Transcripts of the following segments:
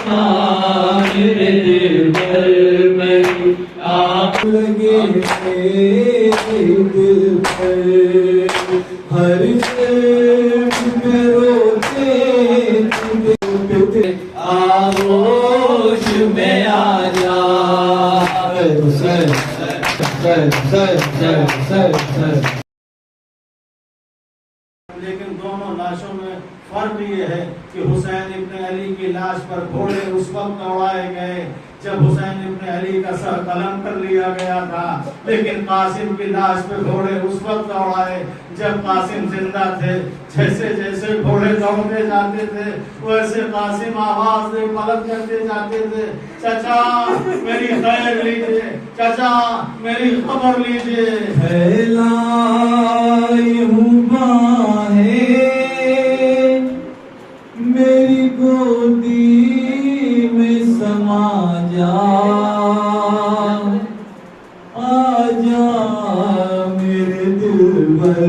میرے دل پر میری آنکھ لگے دل پر ہر شب میں روتے آغوش میں آ جا لیکن دونوں لاشوں میں فرق یہ ہے کہ حسین ابن علی کی لاش پر گھوڑے اس وقت اڑائے گئے جب حسین ابن علی کا سر قلم کر لیا گیا تھا، لیکن قاسم کی لاش پہ گھوڑے اس وقت اڑائے جب قاسم زندہ تھے۔ جیسے جیسے گھوڑے دوڑتے جاتے تھے ویسے قاسم آواز دے پلٹ کرتے جاتے تھے، چچا میری خیر لیجئے، چچا میری خبر لیجئے۔ پھیلائی ہوں باہیں میری گودی میں سما جا، آ جا میرے دل بھر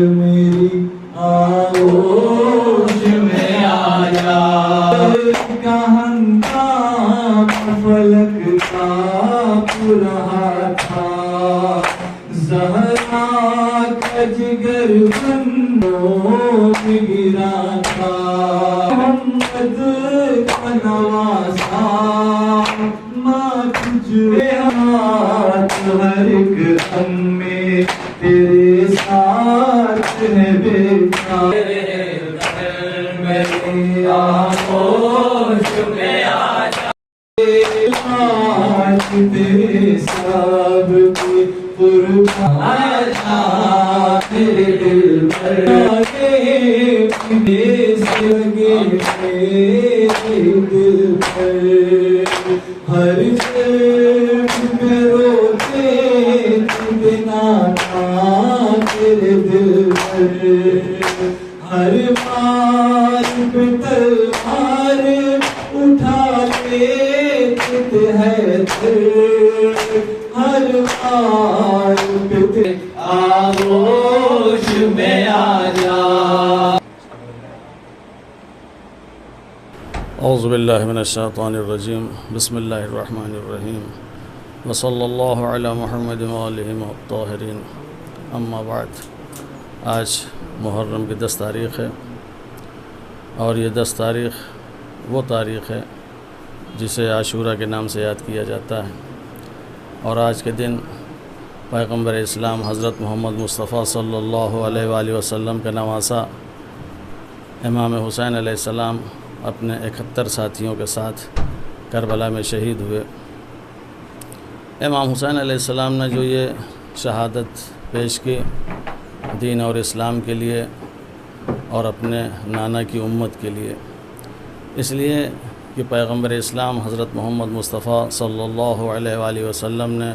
میری آغوش میں آ جا۔ کا ہنگام فلک کانپ رہا تھا، زہرا کا جگر بندوں میں گرا تھا، محمد کا نواسا ماں تجھے ہاتھ ہر ایک غم میں تیرے ساتھ ہے بیٹا، میرے آغوش میں آ جا، تیرے سب کی قربان جا، تیرے دل پر آگے پیس لگے میرے دل پر ہر شب میں روتے بنا تھا تیرے دل پر، ہر بار پہ تلوار اٹھا لیتے ہے ہر بار پہ آغوش میں آ جا۔ اعوذ باللہ من الشیطان الرجیم، بسم اللہ الرحمن الرحیم، وصلی اللہ علی محمد وآلہ الطاہرین، اما بعد۔ آج محرم کی 10 تاریخ ہے، اور یہ 10 تاریخ وہ تاریخ ہے جسے عاشورہ کے نام سے یاد کیا جاتا ہے، اور آج کے دن پیغمبر اسلام حضرت محمد مصطفیٰ صلی اللہ علیہ وآلہ وسلم کا نواسا امام حسین علیہ السلام اپنے 71 ساتھیوں کے ساتھ کربلا میں شہید ہوئے۔ امام حسین علیہ السلام نے جو یہ شہادت پیش کی دین اور اسلام کے لیے اور اپنے نانا کی امت کے لیے، اس لیے کہ پیغمبر اسلام حضرت محمد مصطفیٰ صلی اللہ علیہ وآلہ وسلم نے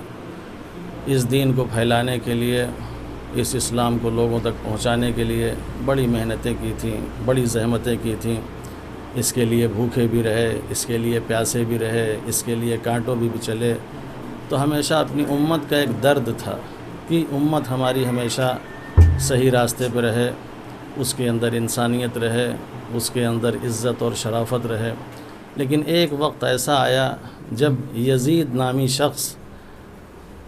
اس دین کو پھیلانے کے لیے، اس اسلام کو لوگوں تک پہنچانے کے لیے بڑی محنتیں کی تھیں، بڑی زحمتیں کی تھیں۔ اس کے لیے بھوکے بھی رہے، اس کے لیے پیاسے بھی رہے، اس کے لیے کانٹوں بھی چلے۔ تو ہمیشہ اپنی امت کا ایک درد تھا کہ امت ہماری ہمیشہ صحیح راستے پہ رہے، اس کے اندر انسانیت رہے، اس کے اندر عزت اور شرافت رہے۔ لیکن ایک وقت ایسا آیا جب یزید نامی شخص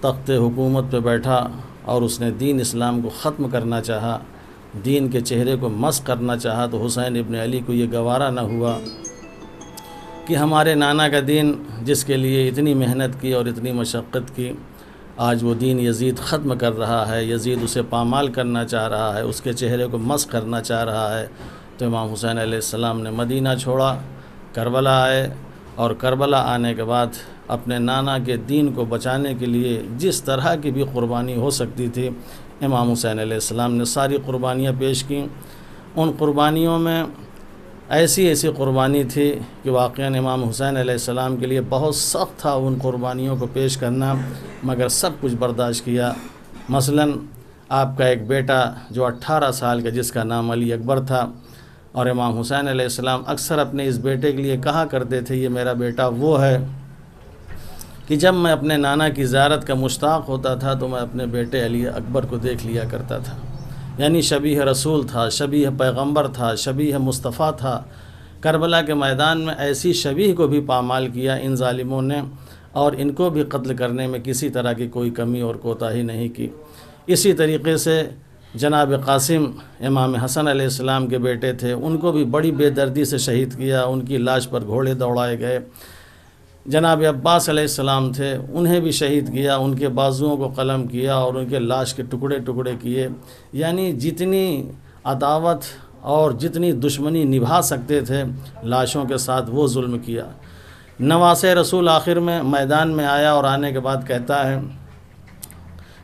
تخت حکومت پہ بیٹھا اور اس نے دین اسلام کو ختم کرنا چاہا، دین کے چہرے کو مسخ کرنا چاہا، تو حسین ابن علی کو یہ گوارا نہ ہوا کہ ہمارے نانا کا دین جس کے لیے اتنی محنت کی اور اتنی مشقت کی، آج وہ دین یزید ختم کر رہا ہے، یزید اسے پامال کرنا چاہ رہا ہے، اس کے چہرے کو مسخ کرنا چاہ رہا ہے۔ تو امام حسین علیہ السلام نے مدینہ چھوڑا، کربلا آئے، اور کربلا آنے کے بعد اپنے نانا کے دین کو بچانے کے لیے جس طرح کی بھی قربانی ہو سکتی تھی، امام حسین علیہ السلام نے ساری قربانیاں پیش کیں۔ ان قربانیوں میں ایسی قربانی تھی کہ واقعاً امام حسین علیہ السلام کے لیے بہت سخت تھا ان قربانیوں کو پیش کرنا، مگر سب کچھ برداشت کیا۔ مثلاً آپ کا ایک بیٹا جو 18 سال کا، جس کا نام علی اکبر تھا، اور امام حسین علیہ السلام اکثر اپنے اس بیٹے کے لیے کہا کرتے تھے، یہ میرا بیٹا وہ ہے کہ جب میں اپنے نانا کی زیارت کا مشتاق ہوتا تھا تو میں اپنے بیٹے علی اکبر کو دیکھ لیا کرتا تھا۔ یعنی شبیہ رسول تھا، شبیہ پیغمبر تھا، شبیہ مصطفیٰ تھا، کربلا کے میدان میں ایسی شبیہ کو بھی پامال کیا ان ظالموں نے، اور ان کو بھی قتل کرنے میں کسی طرح کی کوئی کمی اور کوتاہی نہیں کی۔ اسی طریقے سے جناب قاسم امام حسن علیہ السلام کے بیٹے تھے، ان کو بھی بڑی بے دردی سے شہید کیا، ان کی لاش پر گھوڑے دوڑائے گئے۔ جناب عباس علیہ السلام تھے، انہیں بھی شہید کیا، ان کے بازوؤں کو قلم کیا اور ان کے لاش کے ٹکڑے ٹکڑے کیے۔ یعنی جتنی عداوت اور جتنی دشمنی نبھا سکتے تھے لاشوں کے ساتھ وہ ظلم کیا۔ نواسہ رسول آخر میں میدان میں آیا اور آنے کے بعد کہتا ہے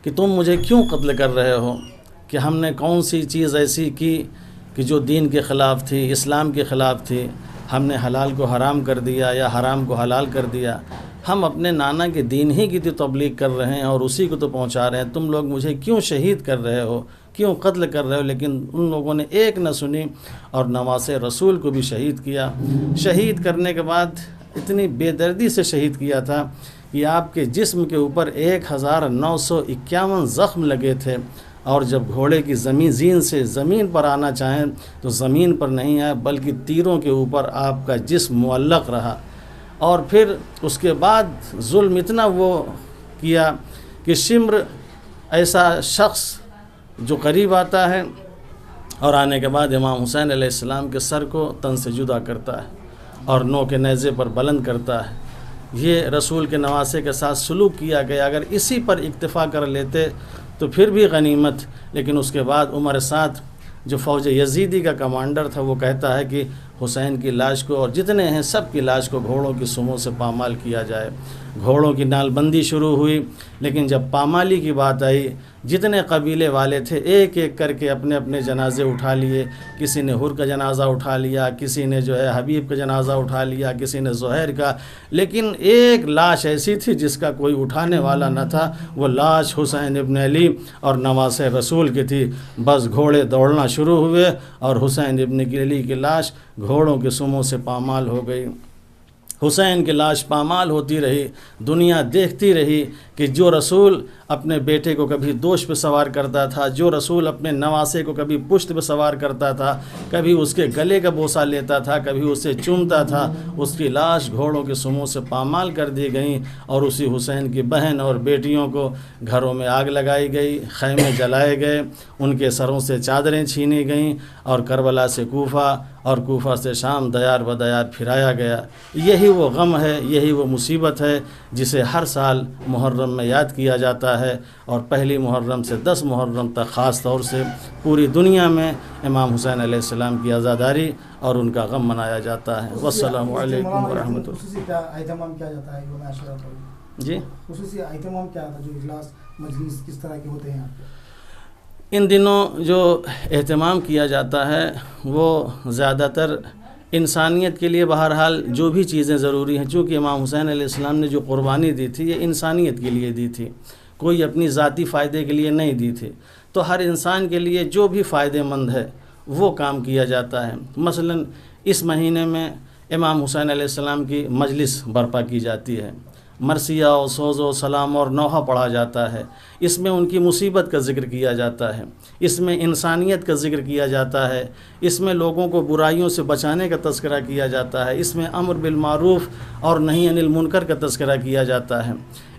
کہ تم مجھے کیوں قتل کر رہے ہو، کہ ہم نے کون سی چیز ایسی کی کہ جو دین کے خلاف تھی، اسلام کے خلاف تھی؟ ہم نے حلال کو حرام کر دیا یا حرام کو حلال کر دیا؟ ہم اپنے نانا کے دین ہی کی تو تبلیغ کر رہے ہیں اور اسی کو تو پہنچا رہے ہیں، تم لوگ مجھے کیوں شہید کر رہے ہو، کیوں قتل کر رہے ہو؟ لیکن ان لوگوں نے ایک نہ سنی اور نواسہ رسول کو بھی شہید کیا۔ شہید کرنے کے بعد اتنی بے دردی سے شہید کیا تھا کہ آپ کے جسم کے اوپر 1951 زخم لگے تھے، اور جب گھوڑے کی زین سے زمین پر آنا چاہیں تو زمین پر نہیں آئے بلکہ تیروں کے اوپر آپ کا جسم معلق رہا۔ اور پھر اس کے بعد ظلم اتنا وہ کیا کہ شمر ایسا شخص جو قریب آتا ہے اور آنے کے بعد امام حسین علیہ السلام کے سر کو تن سے جدا کرتا ہے اور نو کے نیزے پر بلند کرتا ہے۔ یہ رسول کے نواسے کے ساتھ سلوک کیا گیا۔ اگر اسی پر اکتفا کر لیتے تو پھر بھی غنیمت، لیکن اس کے بعد عمر سعد جو فوج یزیدی کا کمانڈر تھا وہ کہتا ہے کہ حسین کی لاش کو اور جتنے ہیں سب کی لاش کو گھوڑوں کی سموں سے پامال کیا جائے۔ گھوڑوں کی نال بندی شروع ہوئی، لیکن جب پامالی کی بات آئی جتنے قبیلے والے تھے ایک ایک کر کے اپنے اپنے جنازے اٹھا لیے۔ کسی نے حر کا جنازہ اٹھا لیا، کسی نے جو ہے حبیب کا جنازہ اٹھا لیا، کسی نے زہیر کا، لیکن ایک لاش ایسی تھی جس کا کوئی اٹھانے والا نہ تھا، وہ لاش حسین ابن علی اور نواسہ رسول کی تھی۔ بس گھوڑے دوڑنا شروع ہوئے اور حسین ابن علی کی لاش گھوڑوں کے سموں سے پامال ہو گئی۔ حسین کی لاش پامال ہوتی رہی، دنیا دیکھتی رہی کہ جو رسول اپنے بیٹے کو کبھی دوش پہ سوار کرتا تھا، جو رسول اپنے نواسے کو کبھی پشت پہ سوار کرتا تھا، کبھی اس کے گلے کا بوسہ لیتا تھا، کبھی اسے چومتا تھا، اس کی لاش گھوڑوں کے سموں سے پامال کر دی گئیں اور اسی حسین کی بہن اور بیٹیوں کو گھروں میں آگ لگائی گئی، خیمے جلائے گئے، ان کے سروں سے چادریں چھینی گئیں اور کربلا سے کوفہ اور کوفہ سے شام دیار بدیار پھرایا گیا۔ یہی وہ غم ہے، یہی وہ مصیبت ہے جسے ہر سال محرم میں یاد کیا جاتا ہے، اور پہلی محرم سے 10 محرم تک خاص طور سے پوری دنیا میں امام حسین علیہ السلام کی عزاداری اور ان کا غم منایا جاتا ہے۔ والسلام علیکم ورحمۃ اللہ۔ خصوصی اہتمام کیا جاتا ہے یوم عاشورہ پر؟ جی خصوصی اہتمام کیا تھا، جو اجلاس مجلس کس طرح کے ہوتے ہیں آپ کے؟ ان دنوں جو اہتمام کیا جاتا ہے وہ زیادہ تر انسانیت کے لیے، بہرحال جو بھی چیزیں ضروری ہیں، چونکہ امام حسین علیہ السلام نے جو قربانی دی تھی یہ انسانیت کے لیے دی تھی، کوئی اپنی ذاتی فائدے کے لیے نہیں دی تھی، تو ہر انسان کے لیے جو بھی فائدہ مند ہے وہ کام کیا جاتا ہے۔ مثلا اس مہینے میں امام حسین علیہ السلام کی مجلس برپا کی جاتی ہے، مرثیہ و سوز و سلام اور نوحہ پڑھا جاتا ہے، اس میں ان کی مصیبت کا ذکر کیا جاتا ہے، اس میں انسانیت کا ذکر کیا جاتا ہے، اس میں لوگوں کو برائیوں سے بچانے کا تذکرہ کیا جاتا ہے، اس میں امر بالمعروف اور نہی عن المنکر کا تذکرہ کیا جاتا ہے،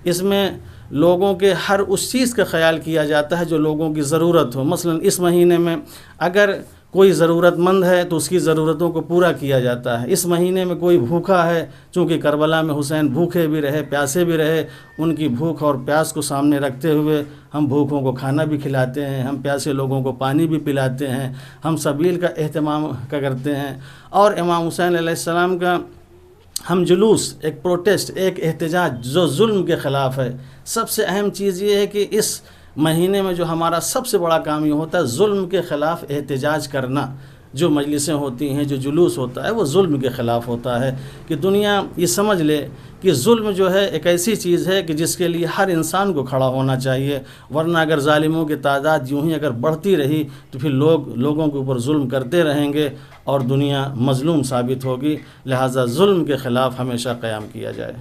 اس میں لوگوں کے ہر اس چیز کا خیال کیا جاتا ہے جو لوگوں کی ضرورت ہو۔ مثلا اس مہینے میں اگر کوئی ضرورت مند ہے تو اس کی ضرورتوں کو پورا کیا جاتا ہے۔ اس مہینے میں کوئی بھوکا ہے، چونکہ کربلا میں حسین بھوکے بھی رہے، پیاسے بھی رہے، ان کی بھوک اور پیاس کو سامنے رکھتے ہوئے ہم بھوکوں کو کھانا بھی کھلاتے ہیں، ہم پیاسے لوگوں کو پانی بھی پلاتے ہیں، ہم سبیل کا اہتمام کرتے ہیں۔ اور امام حسین علیہ السلام کا ہم جلوس، ایک پروٹیسٹ، ایک احتجاج جو ظلم کے خلاف ہے۔ سب سے اہم چیز یہ ہے کہ اس مہینے میں جو ہمارا سب سے بڑا کام یہ ہوتا ہے ظلم کے خلاف احتجاج کرنا۔ جو مجلسیں ہوتی ہیں، جو جلوس ہوتا ہے، وہ ظلم کے خلاف ہوتا ہے، کہ دنیا یہ سمجھ لے کہ ظلم جو ہے ایک ایسی چیز ہے کہ جس کے لیے ہر انسان کو کھڑا ہونا چاہیے، ورنہ اگر ظالموں کی تعداد یوں ہی اگر بڑھتی رہی تو پھر لوگوں کے اوپر ظلم کرتے رہیں گے اور دنیا مظلوم ثابت ہوگی۔ لہٰذا ظلم کے خلاف ہمیشہ قیام کیا جائے۔